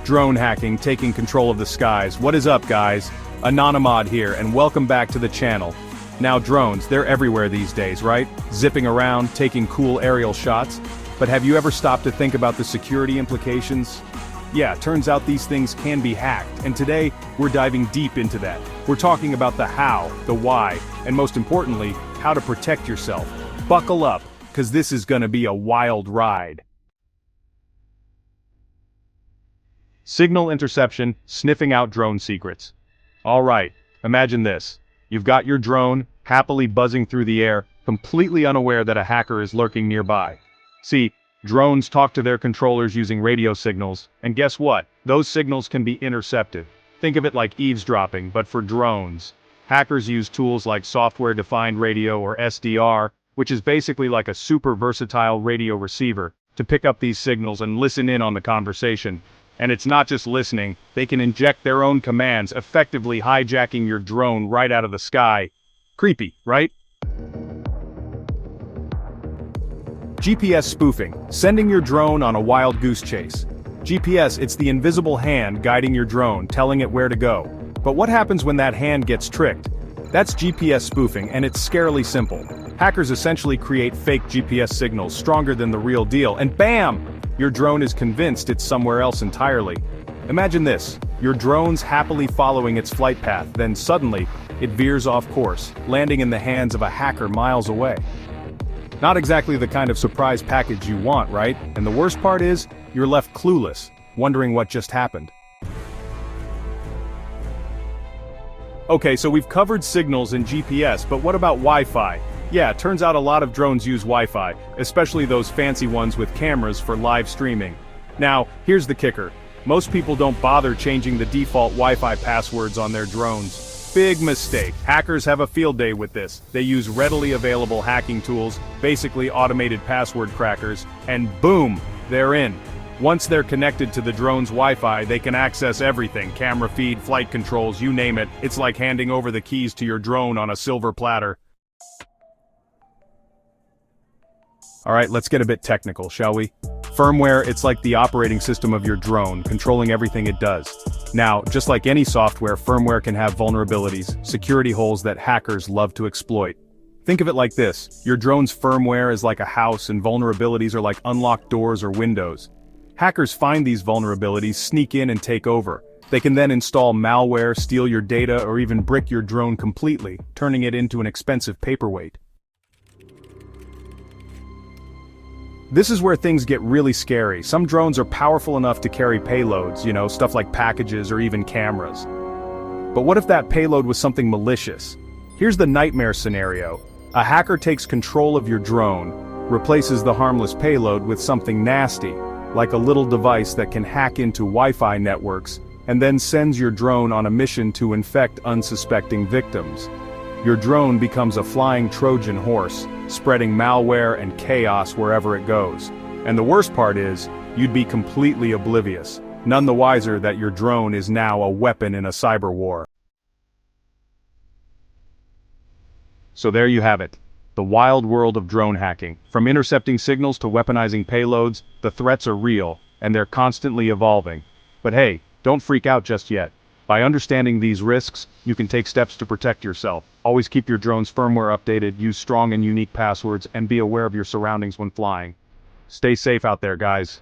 Drone hacking taking control of the skies. What is up, guys? Anonymod here, and welcome back to the channel. Now drones, they're everywhere these days, right? Zipping around, taking cool aerial shots. But have you ever stopped to think about the security implications? Yeah, turns out these things can be hacked, and today, we're diving deep into that. We're talking about the how, the why, and most importantly, how to protect yourself. Buckle up, because this is gonna be a wild ride. Signal interception, sniffing out drone secrets. Alright, imagine this. You've got your drone, happily buzzing through the air, completely unaware that a hacker is lurking nearby. See, drones talk to their controllers using radio signals, and guess what? Those signals can be intercepted. Think of it like eavesdropping, but for drones. Hackers use tools like software-defined radio or SDR, which is basically like a super versatile radio receiver, to pick up these signals and listen in on the conversation. And it's not just listening, they can inject their own commands, effectively hijacking your drone right out of the sky. Creepy, right? GPS spoofing, sending your drone on a wild goose chase. GPS, it's the invisible hand guiding your drone, telling it where to go. But what happens when that hand gets tricked? That's GPS spoofing, and it's scarily simple. Hackers essentially create fake GPS signals stronger than the real deal, and bam! Your drone is convinced it's somewhere else entirely. Imagine this, your drone's happily following its flight path, then suddenly, it veers off course, landing in the hands of a hacker miles away. Not exactly the kind of surprise package you want, right? And the worst part is, you're left clueless, wondering what just happened. Okay, so we've covered signals and GPS, but what about Wi-Fi? Yeah, it turns out a lot of drones use Wi-Fi, especially those fancy ones with cameras for live streaming. Now, here's the kicker. Most people don't bother changing the default Wi-Fi passwords on their drones. Big mistake. Hackers have a field day with this. They use readily available hacking tools, basically automated password crackers, and boom, they're in. Once they're connected to the drone's Wi-Fi, they can access everything, camera feed, flight controls, you name it. It's like handing over the keys to your drone on a silver platter. Alright, let's get a bit technical, shall we? Firmware, it's like the operating system of your drone, controlling everything it does. Now, just like any software, firmware can have vulnerabilities, security holes that hackers love to exploit. Think of it like this, your drone's firmware is like a house and vulnerabilities are like unlocked doors or windows. Hackers find these vulnerabilities, sneak in and take over. They can then install malware, steal your data, or even brick your drone completely, turning it into an expensive paperweight. This is where things get really scary. Some drones are powerful enough to carry payloads, you know, stuff like packages or even cameras. But what if that payload was something malicious? Here's the nightmare scenario. A hacker takes control of your drone, replaces the harmless payload with something nasty, like a little device that can hack into Wi-Fi networks, and then sends your drone on a mission to infect unsuspecting victims. Your drone becomes a flying Trojan horse, spreading malware and chaos wherever it goes. And the worst part is, you'd be completely oblivious, none the wiser that your drone is now a weapon in a cyber war. So there you have it. The wild world of drone hacking. From intercepting signals to weaponizing payloads, the threats are real, and they're constantly evolving. But hey, don't freak out just yet. By understanding these risks, you can take steps to protect yourself. Always keep your drone's firmware updated, use strong and unique passwords, and be aware of your surroundings when flying. Stay safe out there, guys.